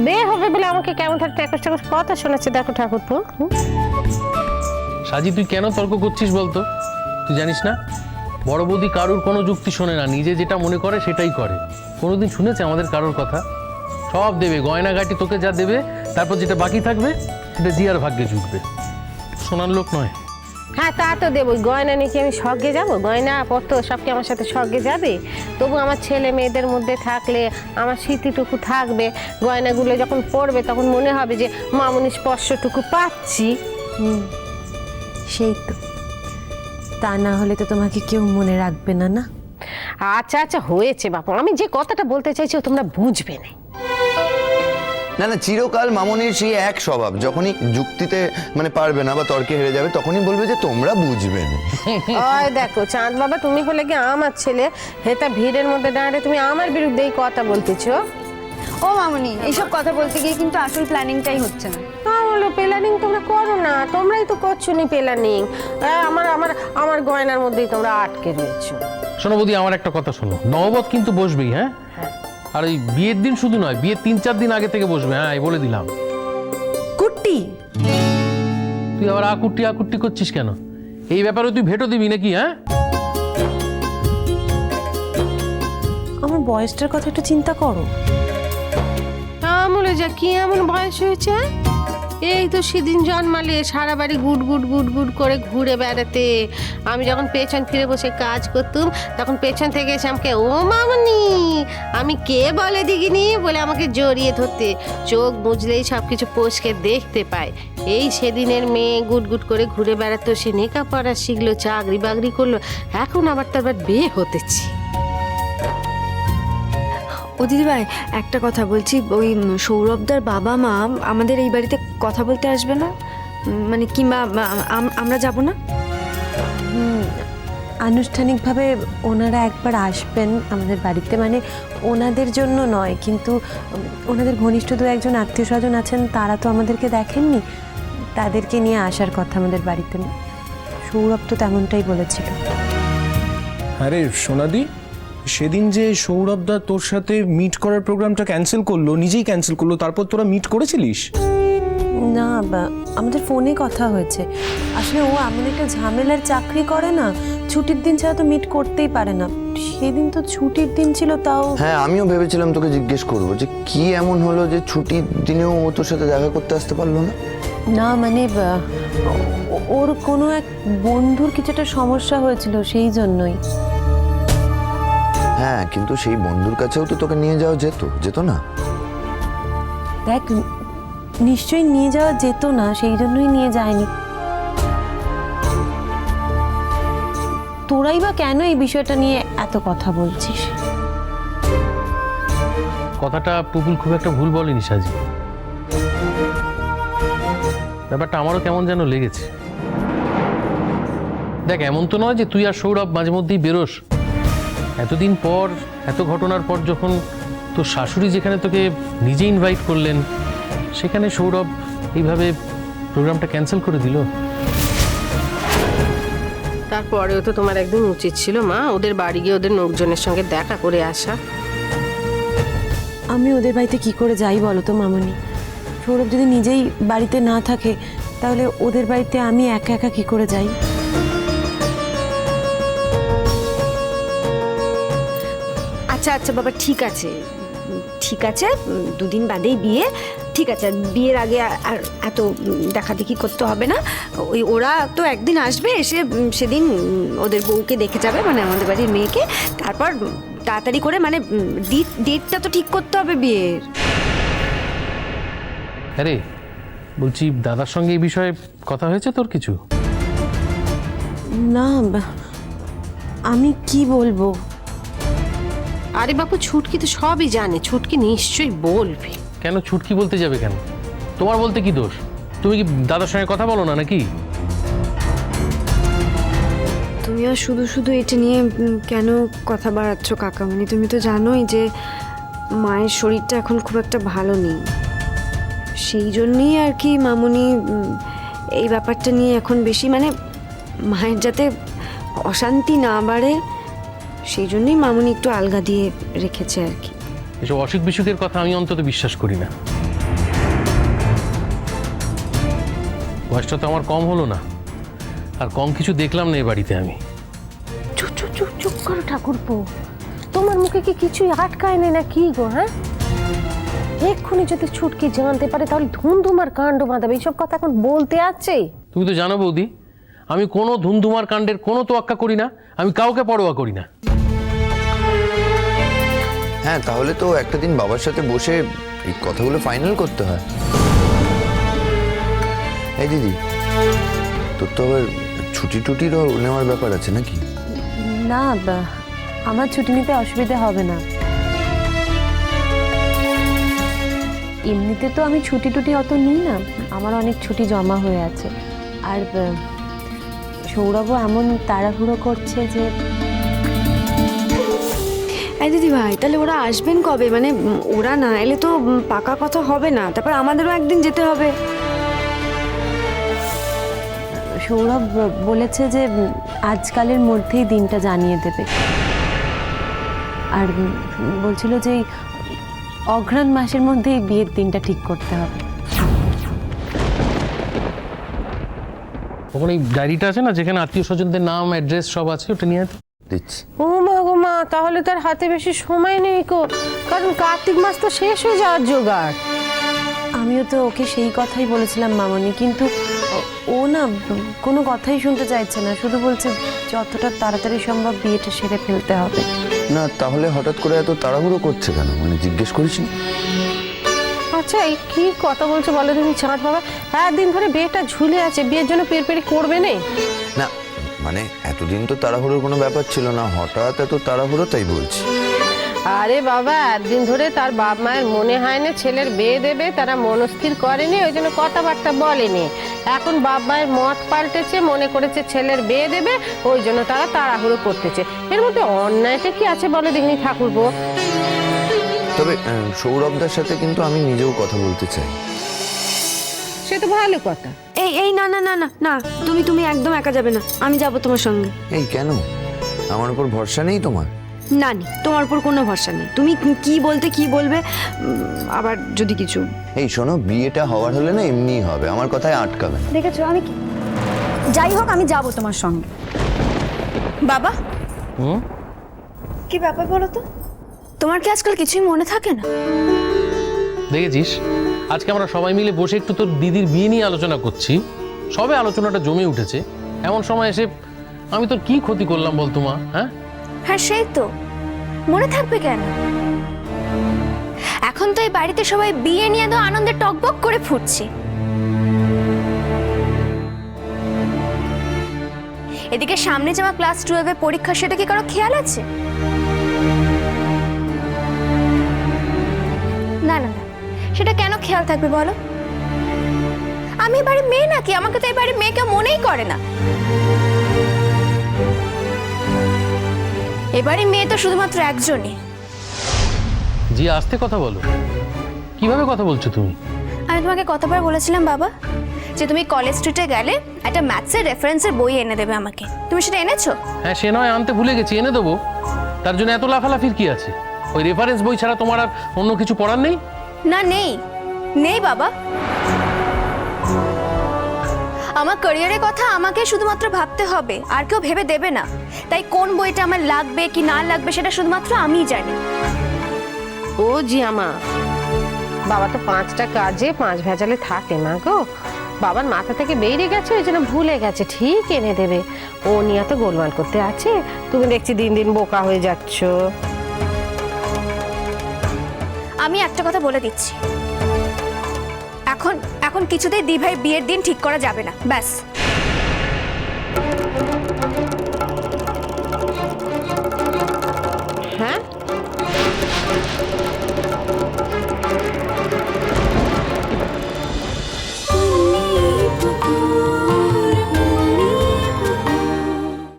বিয়ে হবে বলে আমাকে কেমন একটা কথা শোনাচ্ছে দেখো ঠাকুরপো। সাজি তুই কেন তর্ক করছিস বলতো? তুই জানিস না বড় বৌদি কারুর কোনো যুক্তি শোনে না, নিজে যেটা মনে করে সেটাই করে। কোনোদিন শুনেছে আমাদের কারোর কথা? সব দেবে, গয়নাগাটি তোকে যা দেবে, তারপর যেটা বাকি থাকবে সেটা জিয়ার ভাগ্যে জুটবে। শোনার লোক নয়। হ্যাঁ তা তো দেবো, গয়না নিয়ে কি আমি স্বর্গে যাবো? গয়না পত্র সব কি আমার সাথে স্বর্গে যাবে? তবু আমার ছেলে মেয়েদের মধ্যে থাকলে আমার স্মৃতিটুকু থাকবে। গয়নাগুলো যখন পড়বে তখন মনে হবে যে মামুনি স্পর্শটুকু পাচ্ছি। সেই তো, তা না হলে তো তোমাকে কেউ মনে রাখবে না। না আচ্ছা আচ্ছা হয়েছে বাপু, আমি যে কথাটা বলতে চাইছি তোমরা বুঝবে না। না না, চিরকাল মামনির সেই এক স্বভাব, যখনই যুক্তিতে মানে পারবে না বা তর্কে হেরে যাবে তখনই বলবে যে তোমরা বুঝবে না। ওই দেখো চাঁদ বাবা, তুমি হলে কি আমার ছেলে, হেতা ভিড়ের মধ্যে দাঁড়িয়ে তুমি আমার বিরুদ্ধে এই কথা বলতেছো। ও মামুনি, এইসব কথা বলতে গিয়ে কিন্তু আসল প্ল্যানিংটাই হচ্ছে না। বলো প্ল্যানিং তোমরা করো না, তোমরাই তো করছো নি প্ল্যানিং। আমার আমার আমার গয়নার মধ্যেই তোমরা আটকে রয়েছো। শোনো বৌদি, আমার একটা কথা শোনো, নববত কিন্তু বসবেই। হ্যাঁ, আর এই বিয়ের দিন শুধু নয়, বিয়ের 3-4 দিন আগে থেকে বসবে। হ্যাঁ, এই বলে দিলাম। কুট্টি, তুই আবার আকুট্টি করছিস কেন? এই ব্যাপারে তুই ভেটো দিবি নাকি? হ্যাঁ, আমার বয়সটার কথা একটু চিন্তা করো। আমলে যা কি এমন বয়স হয়েছে? এই তো সেদিন জন্মালে সারা বাড়ি গুড গুড গুড গুড করে ঘুরে বেড়াতে। আমি যখন পেছন ফিরে বসে কাজ করতুম তখন পেছন থেকে এসে আমাকে ও মামনি আমি কে বলে দিগিনি বলে আমাকে জড়িয়ে ধরতে, চোখ বুঝলেই সব কিছু পোষকে দেখতে পায়। এই সেদিনের মেয়ে গুড গুড করে ঘুরে বেড়াতো, সে লেখাপড়া শিখলো, চাকরি বাকরি করলো, এখন আবার তারপর বিয়ে হতেছি। ও দিদিভাই, একটা কথা বলছি, ওই সৌরভদার বাবা মা আমাদের এই বাড়িতে কথা বলতে আসবে না? মানে কিংবা আমরা যাব না? আনুষ্ঠানিকভাবে ওনারা একবার আসবেন আমাদের বাড়িতে, মানে ওনাদের জন্য নয়, কিন্তু ওনাদের ঘনিষ্ঠ দু একজন আত্মীয় স্বজন আছেন, তারা তো আমাদেরকে দেখেননি, তাদেরকে নিয়ে আসার কথা আমাদের বাড়িতে। সৌরভ তো তেমনটাই বলেছিল। আরে সোনাদি, সেদিন যে সৌরভদা তোর সাথে মিট করার প্রোগ্রামটা ক্যান্সেল করলো, নিজেই ক্যান্সেল করলো, তারপর তোরা মিট করেছিলিস? না, আমাদের ফোনে কথা হয়েছে। আসলে ও এমন একটা ঝামেলার চাকরি করে না, ছুটির দিন ছাড়া তো মিট করতেই পারে না। সেদিন তো ছুটির দিন ছিল, তাও। হ্যাঁ, আমিও ভেবেছিলাম তোকে জিজ্ঞেস করবো যে কি এমন হলো যে ছুটির দিনেও ও তোর সাথে দেখা করতে আসতে পারলো না। না মানে ওর কোনো এক বন্ধুর কিছু একটা সমস্যা হয়েছিল, সেই জন্যই। হ্যাঁ, কিন্তু সেই বন্ধুর কাছেও তো তোকে নিয়ে যাওয়া যেত না? দেখ, নিশ্চয়ই নিয়ে যাওয়া যেত না, সেই জন্যই নিয়ে যায়নি। তোরাই বা কেন এই বিষয়টা নিয়ে এত কথা বলছিস? কথাটা পুপুল খুব একটা ভুল বলেনি সাজি। ব্যাপারটা আমারও কেমন যেন লেগেছে। দেখ, এমন তো নয় যে তুই আর সৌরভ মাঝে মধ্যেই বেরোস। এতদিন পর, এত ঘটনার পর যখন তোর শাশুড়ি যেখানে তোকে নিজে ইনভাইট করলেন, সেখানে সৌরভ এইভাবে প্রোগ্রামটা ক্যান্সেল করে দিল। তারপরেও তো তোমার একদিন উচিত ছিল মা, ওদের বাড়ি গিয়ে ওদের লোকজনের সঙ্গে দেখা করে আসা। আমি ওদের বাড়িতে কি করে যাই বলো তো মামনি? সৌরভ যদি নিজেই বাড়িতে না থাকে, তাহলে ওদের বাড়িতে আমি একা একা কি করে যাই? আচ্ছা আচ্ছা বাবা, ঠিক আছে ঠিক আছে, দুদিন বাদেই বিয়ে, ঠিক আছে। বিয়ের আগে আর এত দেখাদেখি করতে হবে না। ওই ওরা তো একদিন আসবে, এসে সেদিন ওদের বউকে দেখে যাবে, মানে আমাদের বাড়ির মেয়েকে। তারপর তাড়াতাড়ি করে মানে ডেটটা তো ঠিক করতে হবে বিয়ের। আরে বলছি, দাদার সঙ্গে এই বিষয়ে কথা হয়েছে তোর কিছু? না, আমি কি বলবো? আরে বাপু, ছুটকি তো সবই জানে, ছুটকি নিশ্চয়ই বলবে। কেন ছুটকি বলতে যাবে কেন? তোমার বলতে কি দোষ? তুমি কি দাদার সঙ্গে কথা বলো না নাকি? তুমিও শুধু শুধু এটা নিয়ে কেন কথা বাড়াচ্ছ কাকা? মানে তুমি তো জানোই যে মায়ের শরীরটা এখন খুব একটা ভালো নেই, সেই জন্যই আর কি মামুনি এই ব্যাপারটা নিয়ে এখন বেশি, মানে মায়ের যাতে অশান্তি না বাড়ে সেই জন্যই মামুনি একটু আলগা দিয়ে রেখেছে আর কি। এসব অসুখ বিসুখের কথা আমি অন্তত বিশ্বাস করি না। বয়সটা তো আমার কম হলো না, আর কম কিছু দেখলাম না এ বাড়িতে আমি। চুপ চুপ চুপ চুপ করো ঠাকুরপো, তোমার মুখে কি কিছুই আটকায় না কি গো? হ্যাঁ, এক্ষুনি যদি ছুটকি জানতে পারে তাহলে ধুমধুমার কাণ্ড বাঁধাবে। এইসব কথা এখন বলতে আছে? তুমি তো জানো বৌদি, আমি কোনো ধুমধুমার কাণ্ডের কোনো তোয়াক্কা করি না, আমি কাউকে পরোয়া করি না। হ্যাঁ, তাহলে তো একটা দিন বাবার সাথে বসে এই কথাগুলো ফাইনাল করতে হয়। এই দিদি, তোর তো আবার ছুটি টুটিরও নেওয়ার ব্যাপার আছে নাকি? না, আমার ছুটি নিতে অসুবিধা হবে না। এমনিতে তো আমি ছুটি টুটি অত নিই না, আমার অনেক ছুটি জমা হয়ে আছে। আর সৌরভও এমন তাড়াহুড়ো করছে যে। এই দিদি ভাই, তাহলে ওরা আসবেন কবে? মানে ওরা না এলে তো পাকা কথা হবে না, তারপর আমাদেরও একদিন যেতে হবে। সৌরভ বলেছে যে আজকালের মধ্যেই দিনটা জানিয়ে দেবে, আর বলছিল যে অঘ্রাণ মাসের মধ্যেই বিয়ের দিনটা ঠিক করতে হবে। ওখানে এই ডায়েরিটা আছে না, যেখানে আত্মীয় স্বজনদের নাম অ্যাড্রেস সব আছে, ওটা নিয়ে দিচ্ছি। ও মা গো মা, তাহলে তার হাতে বেশি সময় নেই গো, কারণ কার্তিক মাস তো শেষ হয়ে যাওয়ার জোগাড়। আমিও তো ওকে সেই কথাই বলেছিলাম মামনি, কিন্তু ও না কোনো কথাই শুনতে চাইছে না, শুধু বলছে যতটা তাড়াতাড়ি সম্ভব বিয়েটা সেরে ফেলতে হবে। না, তাহলে হঠাৎ করে এত তাড়াহুড়ো করছে কেন? মানে জিজ্ঞেস করিসনি? আচ্ছা, এই কি কথা বলছো বলো তুমি চাঁদ বাবা? একদিন ধরে বিয়েটা ঝুলে আছে, বিয়ের জন্য পেরপেরি করবে না? না, মানে এতদিন তো তাড়াহুড়োর কোনো ব্যাপার ছিল না, হঠাৎ এত তাড়াহুড়ো তাই বলছি। আরে বাবা, একদিন ধরে তার বাপ মায়ের মনে হয় না ছেলের বিয়ে দেবে, তারা মনস্থির করেনি, ওই জন্য কথাবার্তা বলেনি। এখন বাপ মায়ের মত পাল্টেছে, মনে করেছে ছেলের বিয়ে দেবে, ওই জন্য তারা তাড়াহুড়ো করতেছে। এর মধ্যে অন্যায়টা কি আছে বলো দেখিনি ঠাকুরপো? তবে সৌরভদার সাথে কিন্তু আমি নিজেও কথা বলতে চাই। সে তো ভালো কথা। এই এই না না না না না, তুমি একদম একা যাবে না, আমি যাব তোমার সঙ্গে। এই কেন? আমার উপর ভরসা নেই তোমার? না নি, তোমার উপর কোনো ভরসা নেই। তুমি কি বলবে আবার যদি কিছু। এই শোনো, বিয়েটা হওয়ার হলে না এমনিই হবে, আমার কথায় আটকাবে না। দেখেছো, আমি যাই হোক আমি যাব তোমার সঙ্গে। বাবা, কি ব্যাপার বলো তো? তোমার কি আজকাল কিছুই মনে থাকে না? দেখেছিস, আজকে আমরা সবাই মিলে বসে একটু তোর দিদির বিয়ে নিয়ে আলোচনা করছি, সবে আলোচনাটা জমে উঠেছে, এমন সময় এসে আমি তোর কি ক্ষতি করলাম বলতো মা? হ্যাঁ হ্যাঁ, সেই তো, মনে থাকবে কেন? এখন তো এই বাড়িতে সবাই বিয়ে নিয়ে তো আনন্দে টকবক করে ফুটছে। এদিকে সামনে যাওয়া ক্লাস 12 এর পরীক্ষা, সেটা কি কারো খেয়াল আছে? না না না, সেটা কেন খেয়াল থাকবে বলো? আমি এবারে মেয়ে নাকি? আমাকে তো এবারে মেয়েকে মনেই করে না। এবারে মেয়ে তো শুধুমাত্র একজনই। জি, আস্তে কথা বলো। কিভাবে কথা বলছো তুমি? আমি তোমাকে কতবার বলেছিলাম বাবা যে তুমি কলেজ স্ট্রিটে গেলে একটা ম্যাথসের রেফারেন্সের বই এনে দেবে আমাকে, তুমি সেটা এনেছো? হ্যাঁ, সে নয় আনতে ভুলে গেছি, এনে দেবো। তার জন্য এত লাফালাফির কি আছে? ওই রেফারেন্স বই ছাড়া তোমার আর অন্য কিছু পড়ার নেই? না, নেই নেই বাবা। আমার ক্যারিয়ারের কথা আমাকে শুধুমাত্র ভাবতে হবে, আর কেউ ভেবে দেবে না। তাই কোন বইটা আমার লাগবে কি না লাগবে সেটা শুধুমাত্র আমিই জানি। ও জি আমা, বাবা তো 5টা কাজে 5 ভেজালে থাকে না গো। বাবার মাথা থেকে বেরিয়ে গেছে, ওই জন্য ভুলে গেছে, ঠিক এনে দেবে। ও নিয়ে তো গোলমাল করতে আছে, তুমি দেখছি দিন দিন বোকা হয়ে যাচ্ছ। আমি একটা কথা বলে দিচ্ছি, এখন কিছুতেই দি ভাই বিয়ের দিন ঠিক করা যাবে না, ব্যাস।